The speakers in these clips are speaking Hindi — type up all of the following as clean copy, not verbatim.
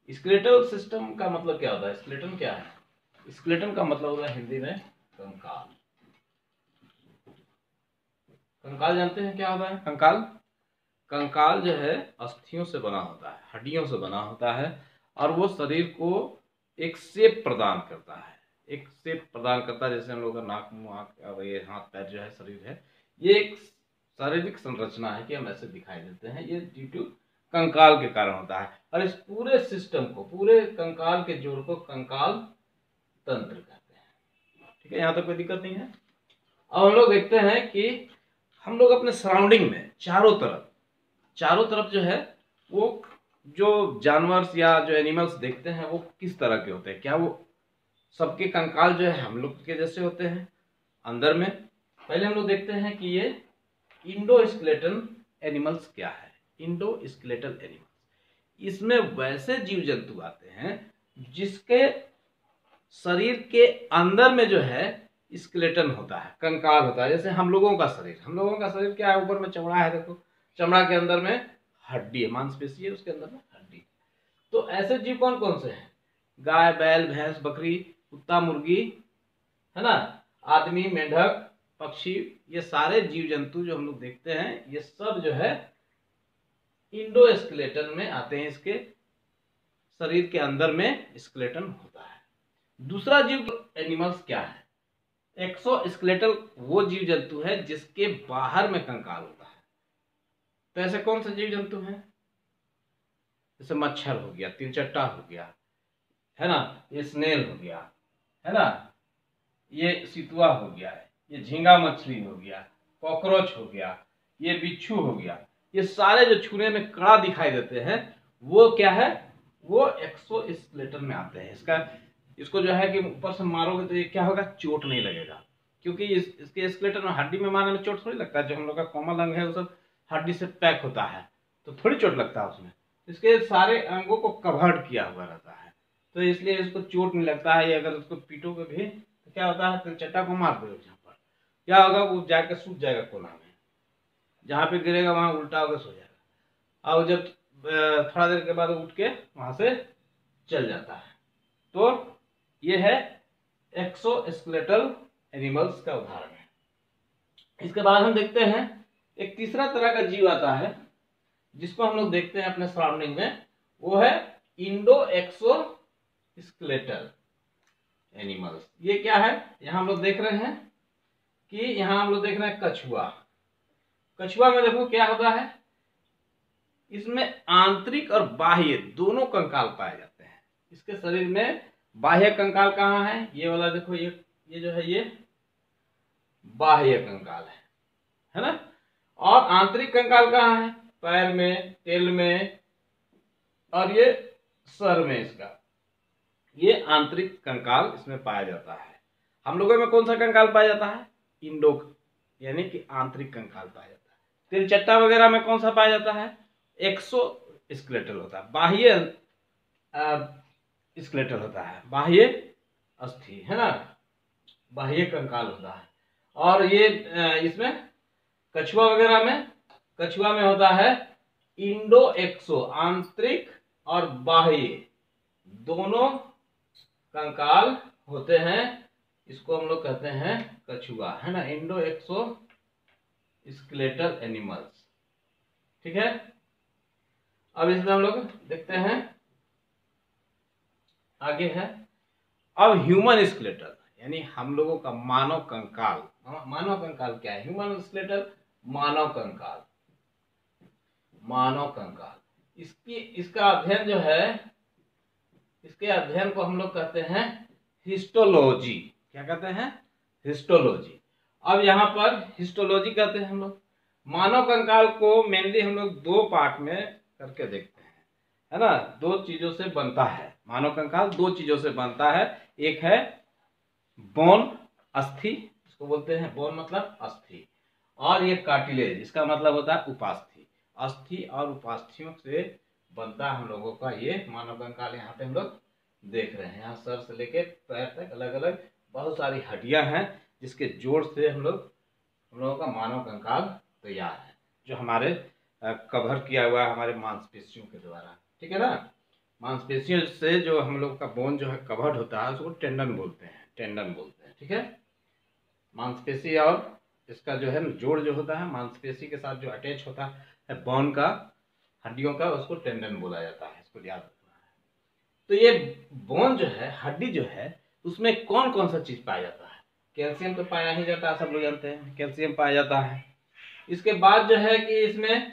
स्केलेटल सिस्टम का मतलब क्या होता है? स्केलेटन क्या है? स्केलेटन का मतलब होता है हिंदी में कंकाल। कंकाल जानते हैं क्या होता है? कंकाल, कंकाल जो है अस्थियों से बना होता है, हड्डियों से बना होता है, और वो शरीर को एक शेप प्रदान करता है, एक शेप प्रदान करता है। जैसे हम लोग का नाक, मुंह, आँख, ये हाथ पैर जो है, शरीर है, ये एक शारीरिक संरचना है कि हम ऐसे दिखाई देते हैं। ये ड्यू टू कंकाल के कारण होता है। और इस पूरे सिस्टम को, पूरे कंकाल के जोड़ को कंकाल तंत्र कहते हैं। ठीक है, यहाँ तक कोई दिक्कत नहीं है। अब हम लोग देखते हैं कि हम लोग अपने सराउंडिंग में चारों तरफ जो है, वो जो जानवर या जो एनिमल्स देखते हैं वो किस तरह के होते हैं? क्या वो सबके कंकाल जो है हम लोग के जैसे होते हैं अंदर में? पहले हम लोग देखते हैं कि ये इंडोस्केलेटन एनिमल्स क्या है। इंडोस्केलेटल एनिमल्स, इसमें वैसे जीव जंतु आते हैं जिसके शरीर के अंदर में जो है स्केलेटन होता है, कंकाल होता है। जैसे हम लोगों का शरीर क्या है? ऊपर में चमड़ा है, देखो, चमड़ा के अंदर में हड्डी है, मांसपेशी है, उसके अंदर में हड्डी। तो ऐसे जीव कौन कौन से हैं? गाय, बैल, भैंस, बकरी, कुत्ता, मुर्गी, है ना, आदमी, मेंढक, पक्षी, ये सारे जीव जंतु जो हम लोग देखते हैं, ये सब जो है इंडोस्केलेटन में आते हैं। इसके शरीर के अंदर में स्केलेटन होता है। दूसरा जीव एनिमल्स क्या है? एक्सोस्केलेटल वो जीव जंतु है जिसके बाहर में कंकाल होता है। तो ऐसे कौन से जीव जंतु हैं? जैसे मच्छर हो गया, तिलचट्टा हो गया, है ना, ये स्नेल हो गया, है ना, ये सितुआ हो गया, ये झींगा मछली हो गया, कॉकरोच हो गया, ये बिच्छू हो गया। ये सारे जो छूने में कड़ा दिखाई देते हैं वो क्या है? वो एक्सोस्केलेटन में आते हैं। इसको जो है कि ऊपर से मारोगे तो ये क्या होगा? चोट नहीं लगेगा, क्योंकि इसके स्केलेटन में, हड्डी में मारने में चोट थोड़ी लगता है। जो हम लोग का कोमल अंग है वो सब हड्डी से पैक होता है, तो थोड़ी चोट लगता है उसमें। इसके सारे अंगों को कवर्ड किया हुआ रहता है, तो इसलिए इसको चोट नहीं लगता है। ये अगर उसको पीटोगे भी तो क्या होता है? तिलचट्टा को मार दो जहाँ पर, क्या होगा? वो जाकर सूख जाएगा कोना में, जहाँ पे गिरेगा वहां उल्टा होकर सो जाएगा, और जब थोड़ा देर के बाद उठ के वहां से चल जाता है। तो ये है एक्सोस्केलेटल एनिमल्स का उदाहरण है। इसके बाद हम देखते हैं एक तीसरा तरह का जीव आता है जिसको हम लोग देखते हैं अपने सराउंडिंग में, वो है इंडो एक्सोस्केलेटल एनिमल्स। ये क्या है? यहाँ हम लोग देख रहे हैं कि यहाँ हम लोग देख रहे हैं कछुआ। कछुआ में देखो क्या होता है, इसमें आंतरिक और बाह्य दोनों कंकाल पाए जाते हैं। इसके शरीर में बाह्य कंकाल कहाँ है? ये वाला देखो, ये जो है ये बाह्य कंकाल है ना। और आंतरिक कंकाल कहाँ है? पैर में, तेल में, और ये सर में। इसका ये आंतरिक कंकाल इसमें पाया जाता है। हम लोगों में कौन सा कंकाल पाया जाता है? इंडो, यानी कि आंतरिक कंकाल पाया जाता है। तिलचट्टा वगैरह में कौन सा पाया जाता है? एक्सोस्केलेटल होता है, बाह्य स्केलेटल होता है, बाह्य अस्थि, है ना, बाह्य कंकाल होता है। और ये इसमें कछुआ वगैरह में, कछुआ में होता है इंडो एक्सो, आंतरिक और बाह्य दोनों कंकाल होते हैं। इसको हम लोग कहते हैं कछुआ, है ना, इंडो एक्सो स्केलेटल एनिमल्स। ठीक है, अब इसमें हम लोग देखते हैं आगे है अब ह्यूमन स्केलेटल, यानी हम लोगों का मानव कंकाल। मानव कंकाल क्या है? ह्यूमन स्केलेटल, मानव कंकाल। मानव कंकाल, इसका अध्ययन जो है, इसके अध्ययन को हम लोग कहते हैं हिस्टोलॉजी। क्या कहते हैं? हिस्टोलॉजी। अब यहाँ पर हिस्टोलॉजी कहते हैं हम लोग। मानव कंकाल को मेनली हम लोग दो पार्ट में करके देखते हैं, है ना। दो चीजों से बनता है मानव कंकाल, दो चीजों से बनता है। एक है बोन, अस्थि, इसको बोलते हैं बोन मतलब अस्थि, और ये कार्टिलेज, इसका मतलब होता है उपास्थि। अस्थि और उपास्थियों से बनता है हम लोगों का ये मानव कंकाल। यहाँ पे हम लोग देख रहे हैं, यहाँ सर से लेके पैर तक अलग अलग बहुत सारी हड्डियां हैं जिसके जोड़ से हम लोगों का मानव कंकाल तैयार है, जो हमारे कवर किया हुआ है हमारे मांसपेशियों के द्वारा। ठीक है ना। मांसपेशियों से जो हम लोग का बोन जो है कवर्ड होता है उसको टेंडन बोलते हैं, टेंडन बोलते हैं। ठीक है, मांसपेशी और इसका जो है जोड़ जो होता है मांसपेशी के साथ जो अटैच होता है बोन का, हड्डियों का, उसको टेंडन बोला जाता है। इसको याद रखना है। तो ये बोन जो है, हड्डी जो है, उसमें कौन कौन सा चीज पाया जाता है? कैल्शियम तो पाया ही जाता है, सब लोग जानते हैं कैल्शियम पाया जाता है। इसके बाद जो है कि इसमें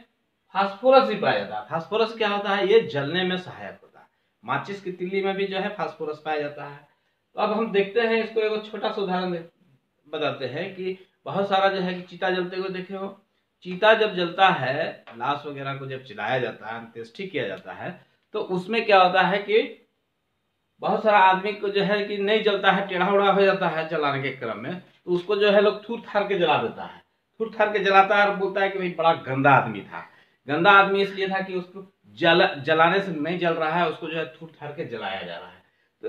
फास्फोरस भी पाया जाता है। फास्फोरस क्या होता है? ये जलने में सहायक होता है। माचिस की तिल्ली में भी जो है फास्फोरस पाया जाता है। तो अब हम देखते हैं इसको, एक छोटा सा उदाहरण बताते हैं कि बहुत सारा जो है कि चीता जलते हुए देखे हो। चीता जब जलता है, लाश वगैरह को जब जलाया जाता है, अंत्येष्टि किया जाता है, तो उसमें क्या होता है कि बहुत सारा आदमी को जो है कि नहीं जलता है, टेढ़ा उड़ा हो जाता है जलाने के क्रम में, तो उसको जो है लोग थूर थार के जला देता है। थूर थार के जलाता है और बोलता है कि भाई बड़ा गंदा आदमी था। गंदा आदमी इसलिए था कि उसको जलाने से नहीं जल रहा है, उसको जो है थूर थार के जलाया जा रहा है। तो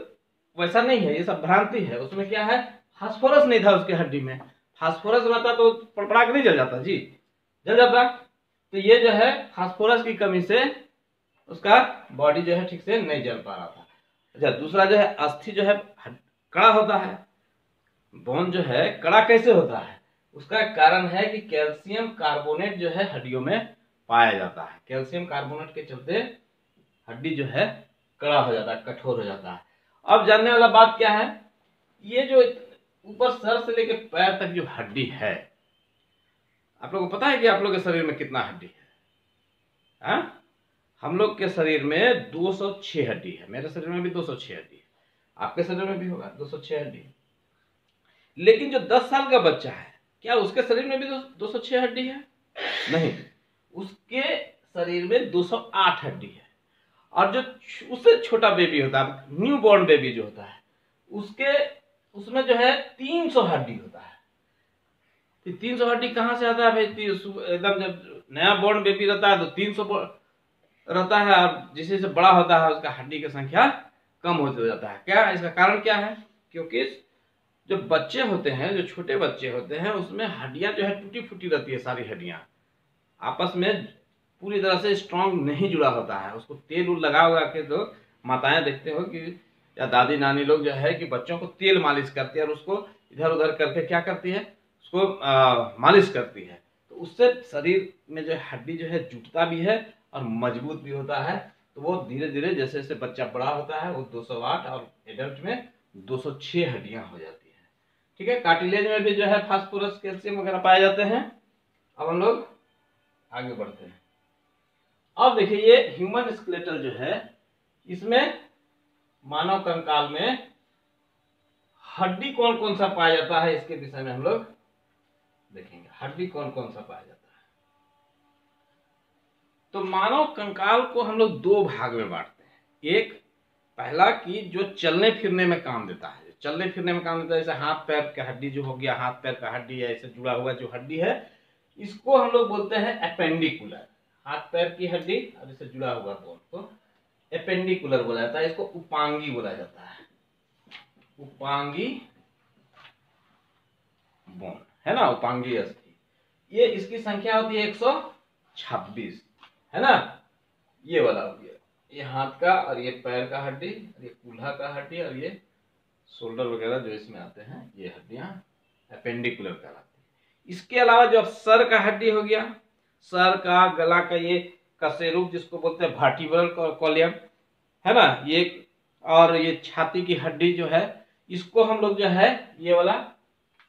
वैसा नहीं है, ये सब भ्रांति है। उसमें क्या है, फास्फोरस नहीं था उसके हड्डी में। फास्फोरस रहता तो पड़पड़ा के नहीं जल जाता जी, जल जाता। तो ये जो है फास्फोरस की कमी से उसका बॉडी जो है ठीक से नहीं जल पा रहा था। अच्छा, दूसरा जो है अस्थि जो है कड़ा होता है। बोन जो है कड़ा कैसे होता है? उसका कारण है कि कैल्शियम कार्बोनेट जो है हड्डियों में पाया जाता है। कैल्शियम कार्बोनेट के चलते हड्डी जो है कड़ा हो जाता है, कठोर हो जाता है। अब जानने वाला बात क्या है, ये जो ऊपर सर से लेकर पैर तक जो हड्डी है, आप लोगों को पता है कि आप लोग के शरीर में कितना हड्डी है? हाँ? हम लोग के शरीर में 206 हड्डी है। मेरे शरीर में भी 206 हड्डी है, आपके शरीर में भी होगा 206 हड्डी। लेकिन जो 10 साल का बच्चा है, क्या उसके शरीर में भी 206 हड्डी है? नहीं, उसके शरीर में 208 हड्डी है। और जो उससे छोटा बेबी होता है, न्यू बॉर्न बेबी जो होता है, उसमें जो है 300 हड्डी होता है। तो 300 हड्डी कहाँ से आता है भाई? एकदम जब नया बॉर्न बेबी रहता है तो 300 रहता है, और जैसे जैसे बड़ा होता है उसका हड्डी की संख्या कम होते जाता है। क्या इसका कारण क्या है? क्योंकि जो बच्चे होते हैं, जो छोटे बच्चे होते हैं, उसमें हड्डियां जो है टूटी फूटी रहती है। सारी हड्डियां आपस में पूरी तरह से स्ट्रांग नहीं जुड़ा होता है। उसको तेल उल लगा हुआ के, तो माताएं देखते हो कि या दादी नानी लोग जो है कि बच्चों को तेल मालिश करती है और उसको इधर उधर करके क्या करती है, उसको मालिश करती है। तो उससे शरीर में जो हड्डी जो है जुटता भी है और मजबूत भी होता है। तो वो धीरे धीरे जैसे जैसे बच्चा बड़ा होता है, वो 208 और एडल्ट में 206 हड्डियां हो जाती है। ठीक है, कार्टिलेज में भी जो है फास्फोरस कैल्शियम वगैरह पाए जाते हैं। अब हम लोग आगे बढ़ते हैं। अब देखिए, ये ह्यूमन स्केलेटल जो है, इसमें मानव कंकाल में हड्डी कौन कौन सा पाया जाता है, इसके विषय में हम लोग देखेंगे। हड्डी कौन कौन सा पाया जाता है? तो मानव कंकाल को हम लोग दो भाग में बांटते हैं। एक पहला कि जो चलने फिरने में काम देता है, चलने फिरने में काम देता है, जैसे हाथ पैर का हड्डी जो हो गया, हाथ पैर का हड्डी है, ऐसे जुड़ा हुआ जो हड्डी है, इसको हम लोग बोलते हैं एपेंडिकुलर। हाथ पैर की हड्डी और इससे जुड़ा हुआ बोन को एपेंडिकुलर बोला जाता है। इसको उपांगी बोला जाता है, उपांगी बोन है ना, उपांगी अस्थि। ये इसकी संख्या होती है 126, है ना। ये वाला हो गया, ये हाथ का, और ये पैर का हड्डी, ये कूल्हा का हड्डी, और ये शोल्डर वगैरह जो इसमें आते हैं, ये हड्डियां एपेंडिकुलर कहलाती है। इसके अलावा जो सर का हड्डी हो गया, सर का, गला का, ये कशेरुक जिसको बोलते हैं वर्टिब्रल कॉलम, है ना, ये, और ये छाती की हड्डी जो है, इसको हम लोग जो है, ये वाला,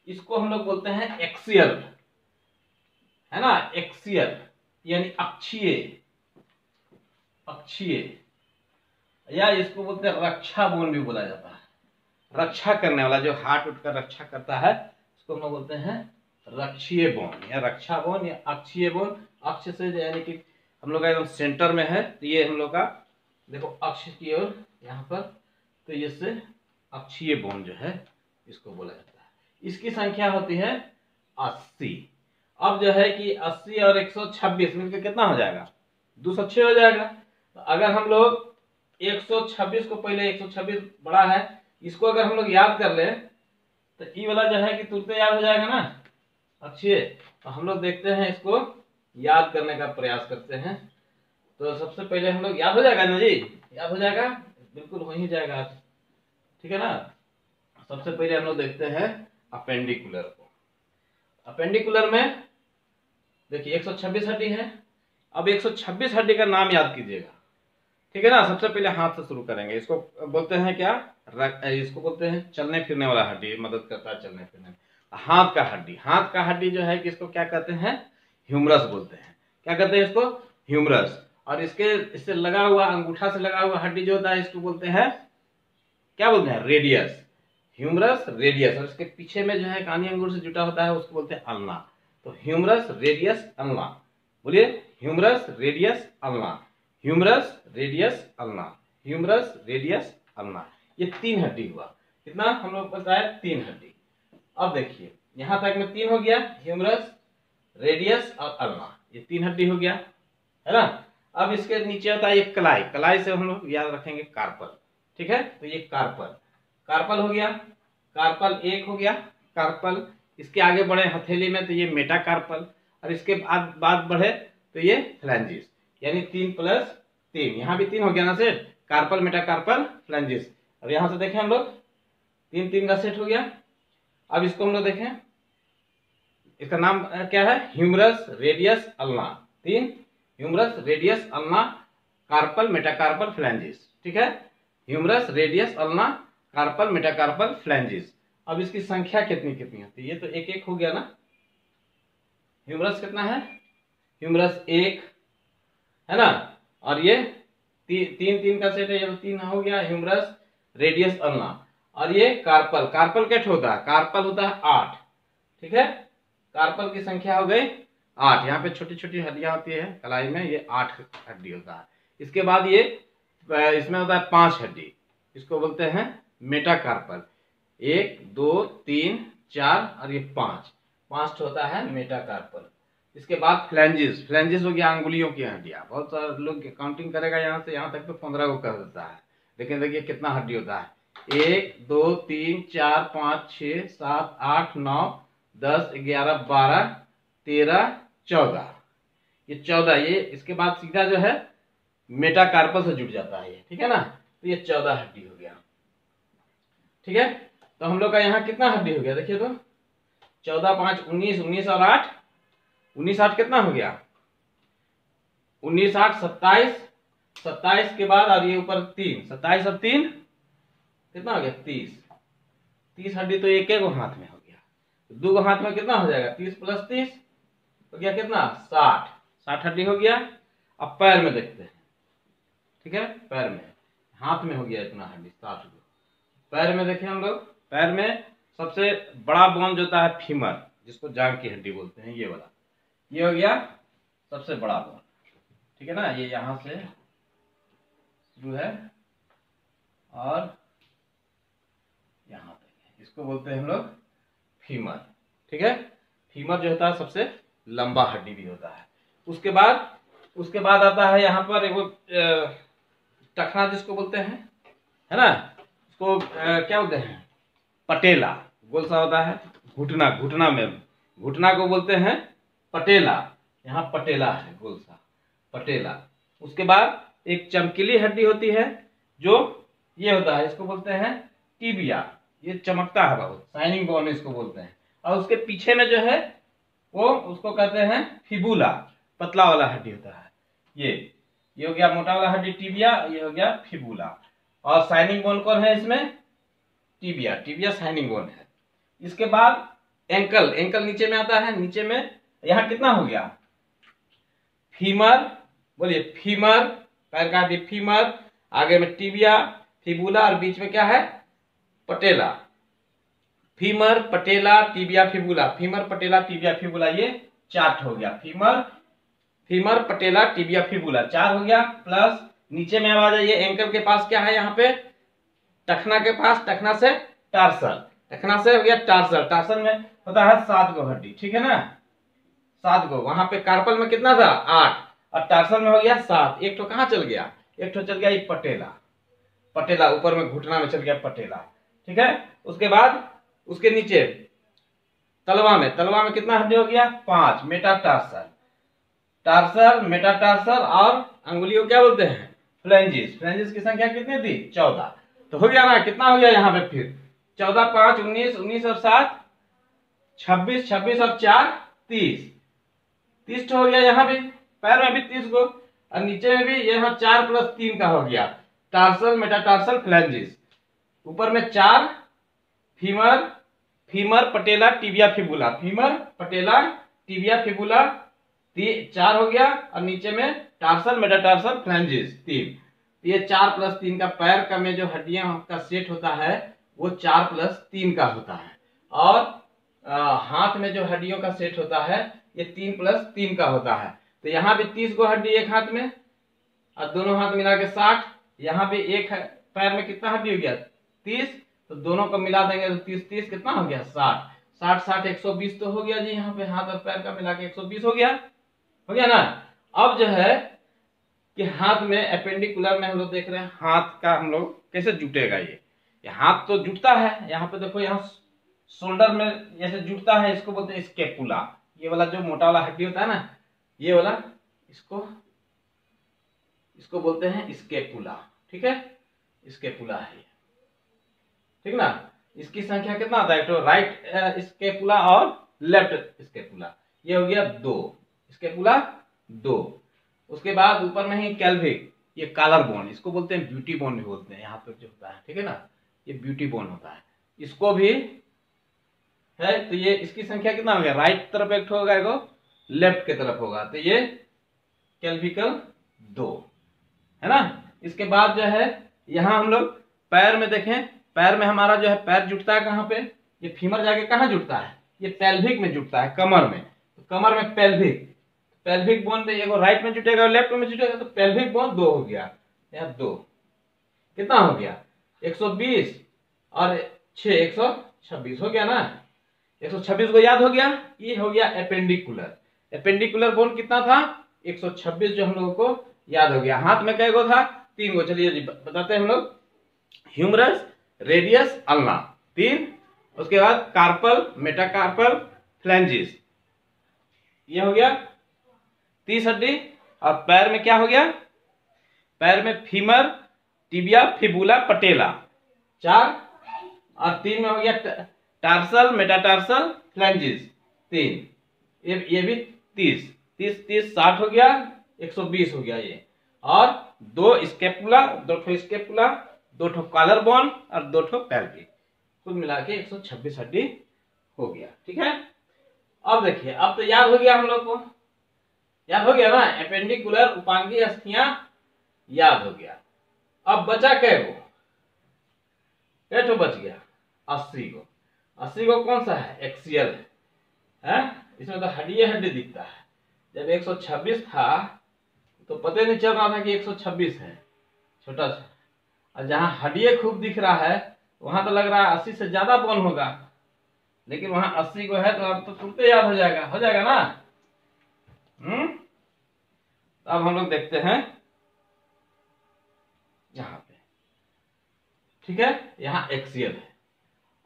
इसको हम लोग बोलते हैं एक्सियल, है ना, एक्सियल यानी अक्षीय, अक्षीय, या इसको बोलते हैं रक्षा बोन भी बोला जाता है। रक्षा करने वाला, जो हाथ उठ कर रक्षा करता है, उसको हम लोग बोलते हैं रक्षीय बोन या रक्षा बोन या अक्षीय बोन। अक्ष से यानी कि हम लोग का एकदम सेंटर में है, तो ये हम लोग का देखो अक्ष की ओर यहाँ पर, तो इससे अक्षीय बोन जो है इसको बोला जाता है। इसकी संख्या होती है 80। अब जो है कि 80 और 126 मिलकर कितना हो जाएगा? 206 हो जाएगा। तो अगर हम लोग 126 को, पहले 126 बड़ा है, इसको अगर हम लोग याद कर ले, तो ई वाला जो है कि तुरंत याद हो जाएगा ना, अक्षीय। तो हम लोग देखते हैं, इसको याद करने का प्रयास करते हैं। तो सबसे पहले हम लोग याद हो जाएगा ना जी, याद हो जाएगा, बिल्कुल हो ही जाएगा आज, ठीक है ना। सबसे पहले हम लोग देखते हैं अपेंडिकुलर को। अपेंडिकुलर में देखिए 126 हड्डी है। अब 126 हड्डी का नाम याद कीजिएगा, ठीक है ना। सबसे पहले हाथ से शुरू करेंगे। इसको बोलते हैं क्या, इसको बोलते हैं चलने फिरने वाला हड्डी, मदद करता है चलने फिरने में। हाथ का हड्डी, हाथ का हड्डी जो है कि इसको क्या कहते हैं, ह्यूमरस बोलते हैं। क्या कहते हैं इसको, ह्यूमरस। और इससे लगा हुआ, अंगूठा से लगा हुआ हड्डी जो होता है इसको बोलते हैं, क्या बोलते हैं, रेडियस। Humerus, radius. और इसके पीछे में जो है कानी अंगूर से जुटा होता है उसको बोलते हैं अल्ना। तो ह्यूमरस, रेडियस, अल्ना। बोलिए, humerus, radius, ulna. Humerus, radius, ulna. Humerus, radius, ulna. ये 3 हड्डी हुआ। कितना हम लोग बताया, 3 हड्डी। अब देखिए यहां तक में 3 हो गया, ह्यूमरस, रेडियस और अल्ना, ये 3 हड्डी हो गया, है ना। अब इसके नीचे होता है ये कलाई। कलाई से हम लोग याद रखेंगे कार्पल, ठीक है। तो ये कार्पल, कार्पल हो गया, कार्पल 1 हो गया, कार्पल। इसके आगे बढ़े हथेली में तो ये मेटाकार्पल। और इसके बाद बढ़े तो ये फ्लैंजिस, यानी 3 + 3। यहाँ भी 3 हो गया ना सेट, कार्पल, मेटाकार्पल, फ्लैंजिस। अब यहां से देखें हम लोग 3 3 का सेट हो गया। अब इसको हम लोग देखें, इसका नाम क्या है, humerus, radius, ulna. 3 humerus, radius, ulna, carpal, metacarpal, phalanges, ठीक है। Humerus, radius, ulna, carpal, metacarpal, phalanges. अब इसकी संख्या कितनी कितनी होती है, ये तो 1 1 हो गया ना। ह्यूमरस कितना है, ह्यूमरस 1 है ना। और ये 3 3 का सेट है, ये तो 3 हो गया, ह्यूमरस, रेडियस, अल्ना। और ये कार्पल, कार्पल कैसे होता है, कार्पल होता है 8, ठीक है। कार्पल की संख्या हो गई 8। यहाँ पे छोटी छोटी हड्डियां होती है कलाई में, ये 8 हड्डी होता है। इसके बाद ये इसमें होता है 5 हड्डी, इसको बोलते हैं मेटाकार्पल। 1 2 3 4 और ये 5 होता है मेटाकार्पल। इसके बाद फ्लैंजिस, फ्लैंजिस हो गया अंगुलियों की हड्डियां। बहुत सारे लोग काउंटिंग करेगा यहाँ से यहाँ तक तो 15 को कर देता है, लेकिन देखिए कितना हड्डी होता है, 1 2 3 4 5 6 7 8 9 10 11 12 13 14, ये 14। ये इसके बाद सीधा जो है मेटाकार्पल से जुड़ जाता है ये, ठीक है ना। तो ये 14 हड्डी हो गया, ठीक है। तो हम लोग का यहाँ कितना हड्डी हो गया, देखिए तो 14 5 19, 19 और 8, 19 8 कितना हो गया, 19 8 27, 27 के बाद और ये ऊपर 3, 27 और 3 कितना हो गया, 30। 30 हड्डी तो एक एक हाथ में हो गया, 2 हाथ में कितना हो जाएगा, 30 + 30 हो गया कितना, 60। 60 हड्डी हो गया। अब पैर में देखते हैं, ठीक है। पैर में, हाथ में हो गया इतना हड्डी 60 को। पैर में देखें हम लोग, पैर में सबसे बड़ा बोन जो होता है फीमर, जिसको जांघ की हड्डी बोलते हैं, ये वाला, ये हो गया सबसे बड़ा बोन, ठीक है ना। ये यहां से शुरू है और यहां तक, इसको बोलते हैं हम लोग फीमर, ठीक है। फीमर जो होता है सबसे लंबा हड्डी भी होता है। उसके बाद आता है यहाँ पर एक टखना जिसको बोलते हैं, है ना। इसको क्या बोलते हैं, पटेला, गोल सा होता है, घुटना, घुटना में, घुटना को बोलते हैं पटेला। यहाँ पटेला है, गोल सा पटेला। उसके बाद एक चमकीली हड्डी होती है जो ये होता है, इसको बोलते हैं टिबिया, ये चमकता है बहुत, शाइनिंग बोन इसको बोलते हैं। और उसके पीछे में जो है वो उसको कहते हैं फिबुला, पतला वाला हड्डी होता है। ये हो गया मोटा वाला हड्डी टिबिया, ये हो गया फिबुला। और शाइनिंग बोन कौन है इसमें, टिबिया, टिबिया शाइनिंग बोन है। इसके बाद एंकल, एंकल नीचे में आता है, नीचे में यहाँ कितना हो गया, फीमर, बोलिए फीमर, पैर का हड्डी फीमर, आगे में टिबिया, फिबुला और बीच में क्या है, पटेला। फीमर, पटेला, टिबिया, फिबुला, फीमर, पटेला, टिबिया, फिबुला, ये 4 हो गया। फीमर, पटेला, टिबिया, फिबुला 4 हो गया। प्लस नीचे में आ जाइए, एंकल के पास क्या है, यहाँ पे टखना के पास, टखना से टार्सल, टखना से हो गया टार्सल, टार्सल में होता है 7 गो हड्डी, ठीक है ना, 7 गो। वहां पे कार्पल में कितना था, 8, और टार्सल में हो गया 7। एक तो कहाँ चल गया, एक तो चल गया ये पटेला, पटेला ऊपर में घुटना में चल गया पटेला, ठीक है। उसके बाद उसके नीचे तलवा में कितना हड्डी हो गया, 5, मेटाटार्सल, टार्सल, मेटाटार्सल और अंगुली को क्या बोलते हैं, फ्लैंजेस, फ्लैंजेस की संख्या कितनी थी 14। तो हो गया ना, कितना हो गया यहाँ पे फिर 14 5 19, 19 और 7 26, 26 और 4 30, 30 हो गया यहाँ भी, पैर में भी 30 को, और नीचे में भी यहाँ 4 + 3 का हो गया टार्सल मेटाटार्सल फ्लैंजेस। ऊपर में 4 फीमर, फीमर पटेला टिबिया फिबुला, फीमर पटेला टिबिया फिबुला 4 हो गया, और नीचे में टार्सल मेटाटार्सल फ्लैंजेस 3। ये 4 + 3 का पैर का में जो हड्डियां का सेट होता है वो 4 + 3 का होता है, और हाथ में जो हड्डियों का सेट होता है ये 3 + 3 का होता है। तो यहाँ भी 30 गो हड्डी एक हाथ में, और दोनों हाथ मिला के 60। यहाँ भी एक पैर में कितना हड्डी हो गया 30, तो दोनों को मिला देंगे तो 30 30 कितना हो गया 60, 60 60 120 तो हो गया जी। यहाँ पे हाथ और पैर का मिला के 120 हो गया ना। अब जो है कि हाथ में एपेंडिकुलर में हम लोग देख रहे हैं हाथ का हम लोग कैसे जुटेगा। ये हाथ तो जुटता है, यहाँ पे देखो यहाँ शोल्डर में जैसे जुटता है, इसको बोलते हैं स्केपुला। ये वाला जो मोटा वाला हड्डी होता है ना, ये वाला, इसको बोलते हैं स्केपुला। ठीक है, स्केपुला है, ठीक ना। इसकी संख्या कितना आता है, तो राइट स्केपुला और लेफ्ट स्केपुला, ये हो गया 2 स्केपुला 2। उसके बाद ऊपर में ही कैल्विक, ये कॉलर बोन, इसको बोलते हैं ब्यूटी बोन भी बोलते हैं, यहाँ पे जो होता है, ठीक है ना, ये ब्यूटी बोन होता है, इसको भी है। तो ये इसकी संख्या कितना हो गया, राइट तरफ एक होगा, एगो लेफ्ट के तरफ होगा, तो ये कैल्विकल 2 है ना। इसके बाद जो है यहाँ हम लोग पैर में देखें, पैर में हमारा जो है पैर जुटता है कहाँ पे, ये फीमर जाके कहाँ जुटता है, ये पेल्विक में जुटता है, कमर में। तो कमर में पेल्विक बोन में एगो राइट में जुटेगा और लेफ्ट में जुटेगा, तो पेल्विक बोन 2 हो गया। यहाँ 2 कितना हो गया 120 और 6 126 हो गया ना। 126 को याद हो गया, ये हो गया एपेंडिकुलर। एपेंडिकुलर बोन कितना था 126, जो हम लोगों को याद हो गया। हाथ में कैगो था 3 गो, चलिए जी बताते हैं हम लोग। Humerus, radius, ulna 3। उसके बाद कार्पल, मेटाकार्पल, फ्लैंजिस, ये हो गया 30 हड्डी। और पैर में क्या हो गया, पैर में फीमर, टिबिया, फिबुला, पटेला 4, और 3 में हो गया टार्सल, मेटाटार्सल, फ्लैंजिस 3। ये भी 30 30 30 60 हो गया, 120 हो गया ये। और 2 स्केपुला, 2 स्केपुला, 2 कॉलर बोन और 2 पेल्विक, कुल मिला के 126 हड्डी हो गया। ठीक है, अब देखिए, अब तो याद हो गया हम लोग को, याद हो गया ना, एपेंडिकुलर उपांगीय अस्थियां याद हो गया। अब बचा कैगो बच गया 80 गो। 80 गो कौन सा है, एक्सियल है, इसमें तो हड्डी दिखता है। जब 126 था तो पता नहीं चल रहा था कि 126 है, छोटा सा, और जहां हड्डी खूब दिख रहा है वहां तो लग रहा है 80 से ज्यादा बोन होगा, लेकिन वहां 80 को है तो अब तो तुरंत याद हो जाएगा ना। अब हम लोग देखते हैं यहां पे, ठीक है, यहां एक्सियल है।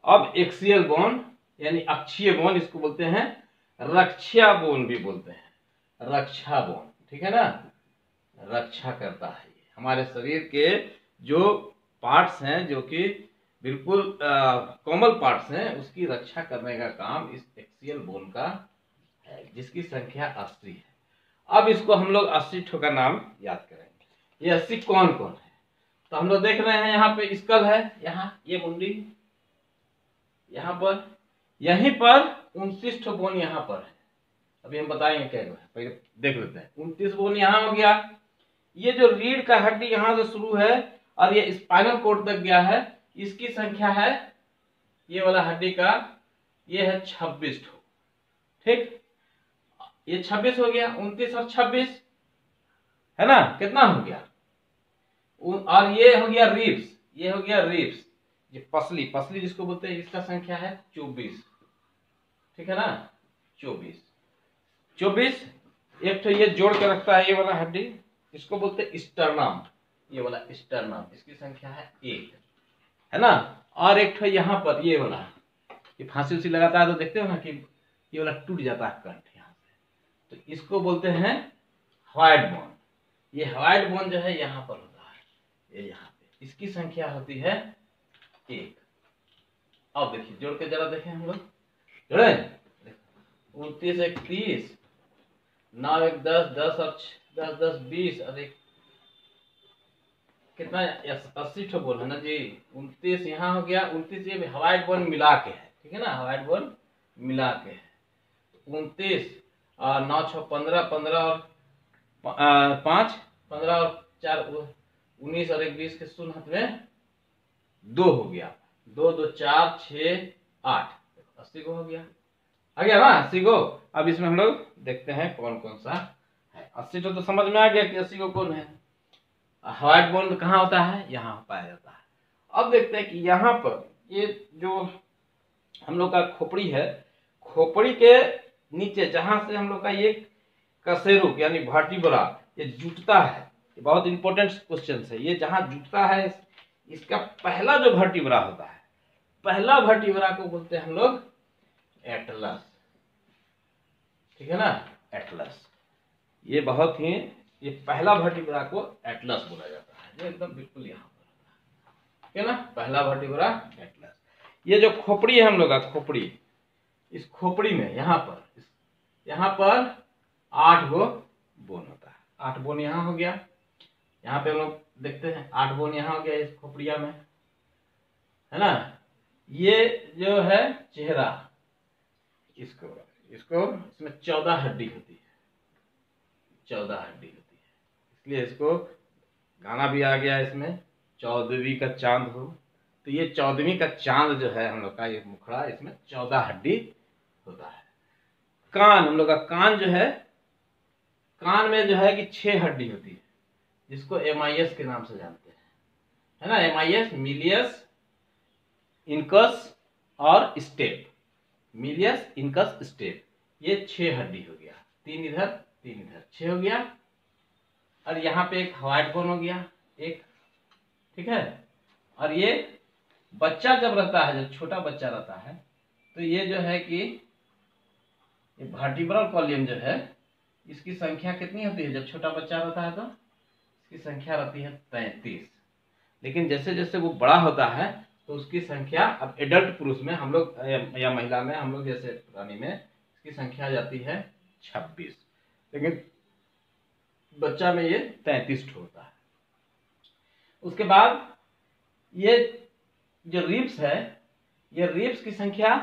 अब एक्सियल बोन यानी अक्षीय बोन, इसको बोलते हैं रक्षा बोन भी बोलते हैं, रक्षा बोन, ठीक है ना, रक्षा करता है। ये हमारे शरीर के जो पार्ट्स हैं, जो कि बिल्कुल कोमल पार्ट्स हैं, उसकी रक्षा करने का काम इस एक्सियल बोन का है, जिसकी संख्या 80 है। अब इसको हम लोग 80 ठो का नाम याद करेंगे। ये 80 कौन कौन है, तो हम लोग देख रहे हैं यहाँ पे स्कल है, यहाँ ये मुंडी, यहाँ पर, यहीं पर 29 ठो बोन यहाँ पर है। अभी हम बताएंगे क्या है, पहले देख लेते हैं। 29 बोन यहाँ हो गया। ये जो रीढ़ का हड्डी यहाँ से शुरू है और ये स्पाइनल कोड तक गया है, इसकी संख्या है, ये वाला हड्डी का, ये है 26 ठो। ठीक, ये 26 हो गया, 29 और 26 है ना, कितना हो गया। और ये हो गया रिब्स, ये हो गया रिब्स, ये पसली जिसको बोलते हैं, इसका संख्या है 24। ठीक है ना, 24। एक तो ये जोड़ के रखता है ये वाला हड्डी, इसको बोलते हैं स्टर्नम, ये वाला स्टर्नम, इसकी संख्या है 1, है ना। और एक तो यहाँ पर ये वाला, ये फांसी उसी लगाता है तो देखते हो ना कि ये वाला टूट जाता है कंठ यहाँ से, तो इसको बोलते हैं व्हाइट बोन। ये व्हाइट बोन जो है यहाँ पर होता है, ये यहाँ पे इसकी संख्या होती है 1। अब देखिए जोड़ के जरा देखें हम लोग, जोड़े 29 1 30, 9 1 10, 10 और 10 10 20, और एक कितना 80 ठो बोल है ना जी। 29 यहाँ हो गया, 29 ये हवाई बॉन्ड मिला के है, ठीक है ना, हवाई बॉन्ड मिला के है। 29 और 9 6 15, 15 और 5 15 और 4 19 और 1 20 के शून्य हाथ में 2 हो गया। 2 2 4 6 8, 80 को हो गया, आ गया ना 80 को। अब इसमें हम लोग देखते हैं कौन कौन सा है। 80 तो समझ में आ गया कि 80 को कौन है। हवाई बॉन्ड कहाँ होता है, यहाँ पाया जाता है। अब देखते हैं कि यहाँ पर ये जो हम लोग का खोपड़ी है, खोपड़ी के नीचे जहां से हम लोग का ये कशेरुक यानी वर्टिब्रा ये जुटता है, ये बहुत इंपॉर्टेंट क्वेश्चन है। ये जहां जुटता है इसका पहला जो वर्टिब्रा होता है, पहला वर्टिब्रा को बोलते हैं हम लोग एटलस, ठीक है ना, एटलस। ये बहुत ही ये पहला वर्टिब्रा को एटलस बोला जाता है, ये एकदम बिल्कुल यहाँ पर, ठीक है ना, पहला वर्टिब्रा एटलस। ये जो खोपड़ी है हम लोग का खोपड़ी, इस खोपड़ी में यहाँ पर 8 गो बोन होता है। 8 बोन यहाँ हो गया, यहाँ पे हम लोग देखते हैं 8 बोन यहाँ हो गया इस खोपड़िया में, है ना। ये जो है चेहरा, इसको इसमें 14 हड्डी होती है, 14 हड्डी होती है, इसलिए इसको गाना भी आ गया इसमें, 14वीं का चांद हो। तो ये 14वीं का चांद जो है हम लोग का ये मुखड़ा, इसमें 14 हड्डी होता है। कान, हम लोग का कान जो है, कान में जो है कि 6 हड्डी होती है, जिसको एमाइयस के नाम से जानते हैं, है ना, एमाइयस, मिलियस, इनकस और स्टेप। मिलियस, इनकस, स्टेप, ये 6 हड्डी हो गया, 3 इधर 3 इधर, 6 हो गया। और यहाँ पे एक व्हाइट बोन हो गया एक, ठीक है। और ये बच्चा जब रहता है, जब छोटा बच्चा रहता है, तो ये जो है कि ये वर्टिब्रल कॉलम जो है, इसकी संख्या कितनी होती है जब छोटा बच्चा रहता है, तो इसकी संख्या रहती है 33। लेकिन जैसे जैसे वो बड़ा होता है तो उसकी संख्या, अब एडल्ट पुरुष में हम लोग या महिला में हम लोग जैसे प्राणी में इसकी संख्या आ जाती है 26, लेकिन बच्चा में ये 33 होता है। उसके बाद ये जो रिब्स है, ये रिब्स की संख्या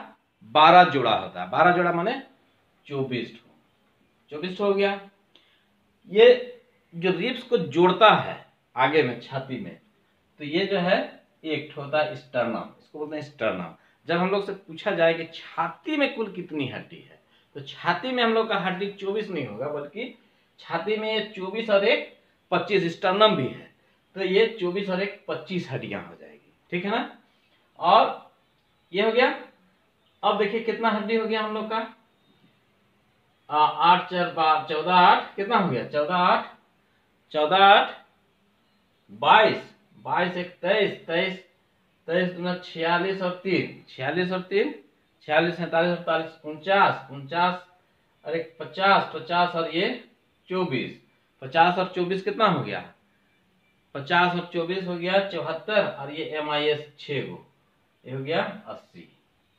12 जोड़ा होता है। 12 जोड़ा माने 24 हो गया। ये जो रिब्स को जोड़ता है आगे में छाती में, तो ये जो है एक होता है स्टर्नम, इसको बोलते हैं स्टर्नम। जब हम लोग से पूछा जाए कि छाती में कुल कितनी हड्डी है, तो छाती में हम लोग का हड्डी 24 नहीं होगा, बल्कि छाती में ये 24 और 1 25, स्टर्नम भी है, तो ये 24 और 1 25 हड्डियां हो जाएगी, ठीक है ना। और ये हो गया। अब देखिए कितना हड्डी हो गया हम लोग का, 8 4 12 14 8, कितना हो गया 14 8 22 22 1 23 23 23 दूना 46 और 3 46 और 3 46 47 48 49 49 और 1 50 50 और ये 24 50 और 24 कितना हो गया, 50 और 24 हो गया 74, और ये एमआईएस 6 गो, ये हो गया 80,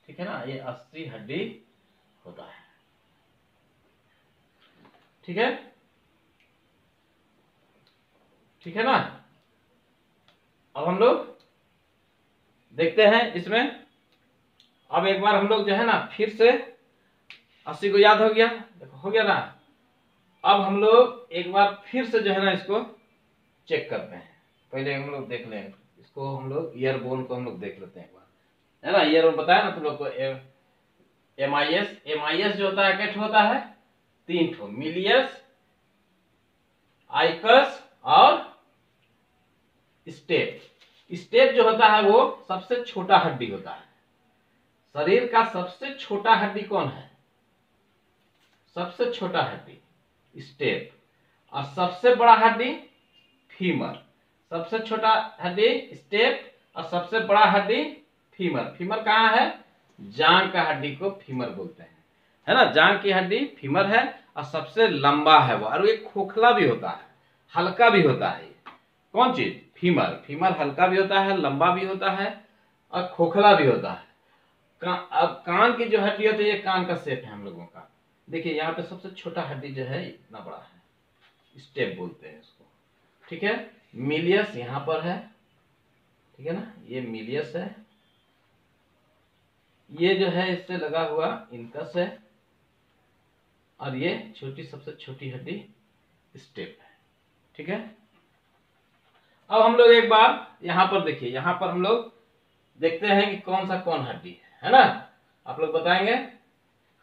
ठीक है ना। ये 80 हड्डी होता है, ठीक है, ठीक है ना। अब हम लोग देखते हैं इसमें, अब एक बार हम लोग जो है ना फिर से 80 को याद हो गया, देखो हो गया ना। अब हम लोग एक बार फिर से जो है ना इसको चेक करते हैं। पहले हम लोग देख लें इसको, हम लोग ईयर बोन को हम लोग देख लेते हैं एक बार, है ना। ईयर बोन बताया ना तुम लोग को, एमआईएस जो होता है कैसे होता है, 3 ठो, मिलियस, आइकस और स्टेप। स्टेप जो होता है वो सबसे छोटा हड्डी होता है। शरीर का सबसे छोटा हड्डी कौन है, सबसे छोटा हड्डी स्टेप, और सबसे बड़ा हड्डी फीमर। सबसे छोटा हड्डी स्टेप और सबसे बड़ा हड्डी फीमर। फीमर कहाँ है, जांग का हड्डी को फीमर बोलते हैं, है ना। जांग की हड्डी फीमर है और सबसे लंबा है वो, और ये खोखला भी होता है, हल्का भी होता है। कौन चीज, फीमर। फीमर हल्का भी होता है, लंबा भी होता है और खोखला भी होता है। अब कान की जो हड्डी होती है, ये कान का शेप है हम लोगों का। देखिए यहाँ पे सबसे छोटा हड्डी जो है इतना बड़ा है, स्टेप बोलते हैं इसको, ठीक है। मिलियस यहाँ पर है, ठीक है ना, ये मिलियस है। ये जो है इससे लगा हुआ इनकस है, और ये छोटी सबसे छोटी हड्डी स्टेप है, ठीक है। अब हम लोग एक बार यहाँ पर देखिए, यहाँ पर हम लोग देखते हैं कि कौन सा कौन हड्डी है ना। आप लोग बताएंगे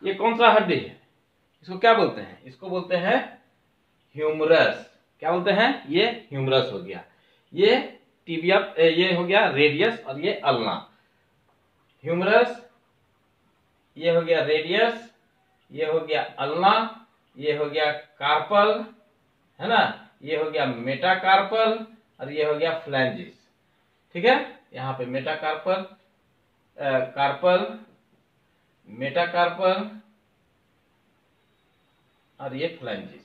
ये कौन सा हड्डी है, इसको क्या बोलते हैं? इसको बोलते हैं ह्यूमरस। क्या बोलते हैं? ये ह्यूमरस हो गया। ये टिबिया, ये हो गया रेडियस, और ये अल्ना। ह्यूमरस, ये हो गया रेडियस, ये हो गया अल्ना, ये हो गया कार्पल, है ना, ये हो गया मेटाकार्पल, और ये हो गया फ्लैंजिस, ठीक है। यहाँ पे मेटाकार्पल, कार्पल, मेटाकार्पल और ये फ्लैंजिस,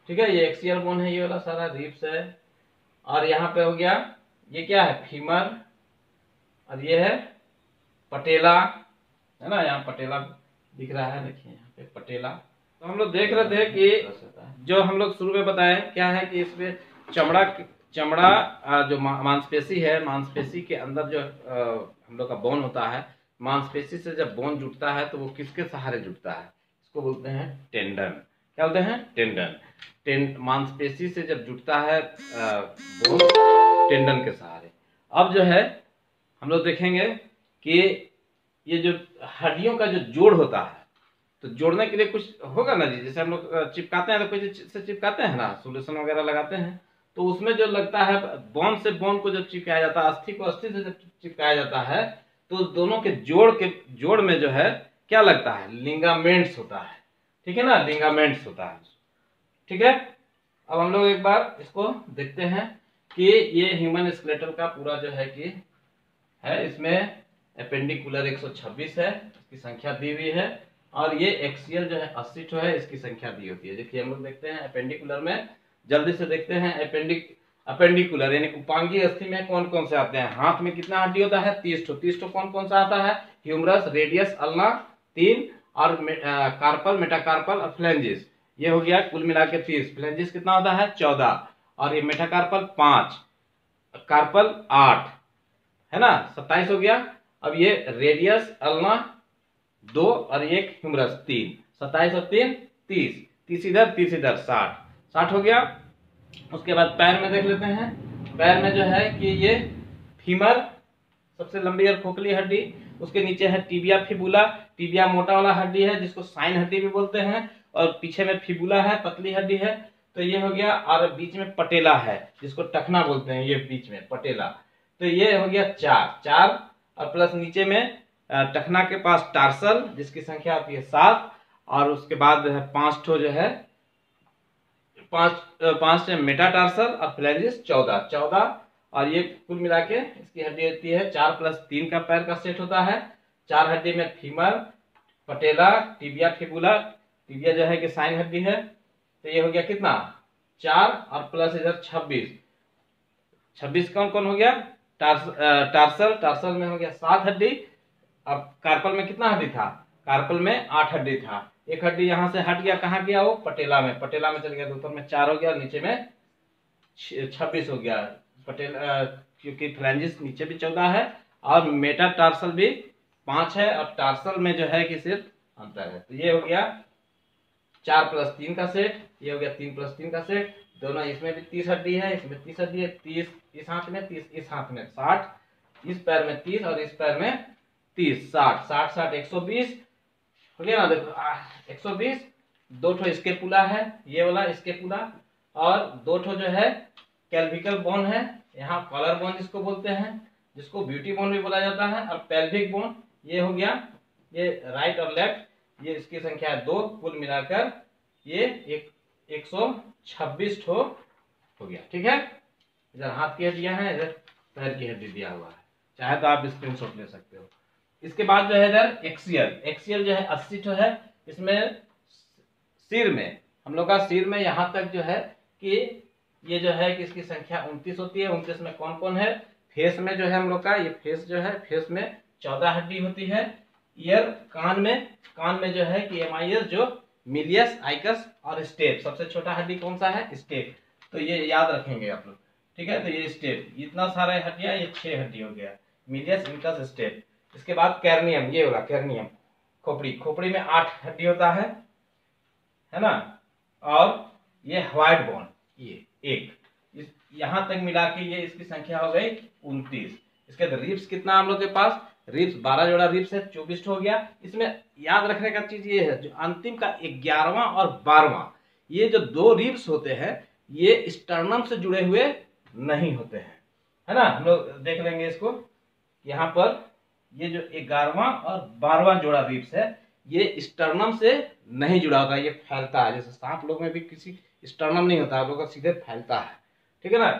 ठीक है। ये एक्सियल बोन है, ये वाला सारा रिब्स है। और यहाँ पे हो गया, ये क्या है? फीमर, और ये है पटेला, है ना, यहाँ पटेला दिख रहा है, देखिए यहाँ पे पटेला। तो हम लोग देख रहे थे कि जो हम लोग शुरू में बताए क्या है कि इसमें चमड़ा जो मांसपेशी है, मांसपेशी के अंदर जो हम लोग का बोन होता है, मांसपेशी से जब बोन जुटता है तो वो किसके सहारे जुटता है? इसको बोलते हैं टेंडन। क्या बोलते हैं? टेंडन। मांसपेशी से जब जुटता है बोन, टेंडन के सहारे। अब जो है हम लोग देखेंगे कि ये जो हड्डियों का जो जोड़ होता है, तो जोड़ने के लिए कुछ होगा ना जी, जैसे हम लोग चिपकाते हैं तो कोई से चिपकाते हैं ना, सोल्यूशन वगैरह लगाते हैं, तो उसमें जो लगता है बोन से बोन को जब चिपकाया जाता है, अस्थि को अस्थि से जब चिपकाया जाता है, तो दोनों के जोड़ में जो है क्या लगता है? लिंगामेंट्स होता है, ठीक है ना, लिंगामेंट्स होता है, ठीक है। अब हम लोग एक बार इसको देखते हैं कि ये ह्यूमन स्केलेटल का पूरा जो है कि है, इसमें एपेंडिकुलर 126 है, इसकी संख्या दी हुई है, और ये एक्सियल जो है 80 ठो है, इसकी संख्या दी होती है। देखिए हम लोग देखते हैं एपेंडिकुलर में, जल्दी से देखते हैं। एपेंडिकुलर यानी उपांगीय अस्थि में कौन कौन से आते हैं? हाथ में कितना हड्डी होता है? 30 ठो। 30 ठो कौन कौन सा आता है? ह्यूमरस, रेडियस, अल्ना 3, और कार्पल, मेटाकार्पल और फ्लैंजिस, ये हो गया कुल मिला के 30। फ्लैंजिस कितना होता है? 14, और ये मेटाकार्पल 5, कार्पल 8, है ना, 27 हो गया। अब ये रेडियस, अल्ना 2, और एक ह्यूमरस 3, 27 और 3 30, 30 इधर 30 इधर, 60 हो गया। उसके बाद पैर में देख लेते हैं। पैर में जो है कि ये फीमर सबसे लंबी और खोखली हड्डी, उसके नीचे है टिबिया फिबुला। टिबिया मोटा वाला हड्डी है जिसको साइन हड्डी भी बोलते हैं, और पीछे में फिबुला है, पतली हड्डी है, तो ये हो गया। और बीच में पटेला है जिसको टखना बोलते हैं, ये बीच में पटेला, तो ये हो गया 4, और प्लस नीचे में टखना के पास टार्सल जिसकी संख्या आती है 7, और उसके बाद 5 ठो जो है, 5 मेटाटार्सल और फ्लैंजिस 14, और ये कुल मिला के इसकी हड्डी होती है 4 + 3 का पैर का सेट होता है। 4 हड्डी में फीमर, पटेला, टिबिया फिबुला, टिबिया जो है कि साइन हड्डी है, तो ये हो गया कितना? 4, और प्लस इधर 26 कौन कौन हो गया? टार्सल में हो गया 7 हड्डी। अब कार्पल में कितना हड्डी था? कार्पल में 8 हड्डी था। एक हड्डी यहां से हट गया, कहाँ गया वो? पटेला में चल गया, तो ऊपर में 4 हो गया, नीचे में 26 हो गया। पटेला क्योंकि फ्लैंजिस नीचे भी 14 है, और मेटाटार्सल भी 5 है, और टार्सल में जो है कि सिर्फ अंतर है। तो ये हो गया 4 + 3 का सेट, ये हो गया 3 + 3 का सेट। दोनों, इसमें भी 30 हड्डी है, इसमें 30 हड्डी है। 30 इस हाथ में, 30 इस हाथ में, 60 इस पैर में, 30 और इस पैर में 30, 60 120 हो गया ना। देखो 120। 2 ठो स्केपुला है, ये वाला स्केपुला, और 2 ठो जो है कैल्विकल बोन है, यहाँ कॉलर बोन जिसको बोलते हैं, जिसको ब्यूटी बोन भी बोला जाता है, और पेल्विक बोन, ये हो गया। ये राइट और लेफ्ट, ये इसकी संख्या है 2, कुल मिलाकर ये 126 ठो हो गया, ठीक है। इधर हाथ की हड्डियां हैं, इधर पैर की हड्डी दिया हुआ है, चाहे तो आप स्क्रीनशॉट ले सकते हो। इसके बाद जो है इधर एक्सियल जो है 80 ठो है। इसमें सिर में, हम लोग का सिर में यहाँ तक जो है कि ये जो है कि इसकी संख्या 29 होती है। 29 में कौन कौन है? फेस में जो है हम लोग का ये फेस जो है, फेस में 14 हड्डी होती है। ईयर, कान में जो है कि एमाइस, जो मिलियस, आइकस और स्टेप। सबसे छोटा हड्डी कौन सा है? स्टेप। तो ये याद रखेंगे आप लोग, ठीक है। तो ये स्टेप, इतना सारे हड्डियां, ये 6 हड्डी हो गया, मिलियस, इनकस, स्टेप। इसके बाद कैर्नियम, ये वाला कैर्नियम, खोपड़ी में 8 हड्डी होता है ना। और ये व्हाइट बोन, ये एक, यहां तक मिला के ये इसकी संख्या हो गई 29। इसके बाद रिब्स कितना हम लोग के पास? रिब्स 12 जोड़ा रिब्स है, 24 हो गया। इसमें याद रखने का चीज ये है, जो अंतिम का 11वां और 12वां, ये जो 2 रिब्स होते हैं ये स्टर्नम से जुड़े हुए नहीं होते हैं, है ना। हम लोग देख लेंगे इसको, यहाँ पर ये जो 11वां और 12वां जोड़ा रिब्स है ये स्टर्नम से नहीं जुड़ा होता, ये फैलता है। जैसे सांप लोग में भी किसी स्टर्नम नहीं होता, आप लोग का सीधे फैलता है, ठीक है ना।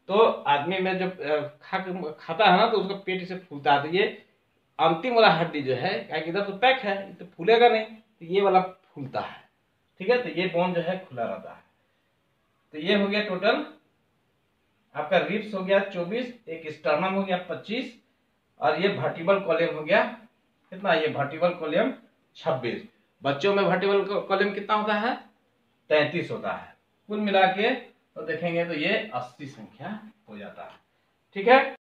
तो आदमी में जब खाता है ना तो उसका पेट से फूलता है। तो ये अंतिम वाला हड्डी जो है, इधर तो पैक है तो फूलेगा नहीं, तो ये वाला फूलता है, ठीक है। तो ये बोन जो है खुला रहता है। तो ये हो गया टोटल आपका रिब्स हो गया 24, एक स्टर्नम हो गया 25, और ये वर्टिब्रल कॉलम हो गया कितना? ये वर्टिब्रल कॉलम 26। बच्चों में वर्टिब्रल कॉलम कितना होता है? 33 होता है। कुल मिला के तो देखेंगे तो ये 80 संख्या हो जाता है, ठीक है।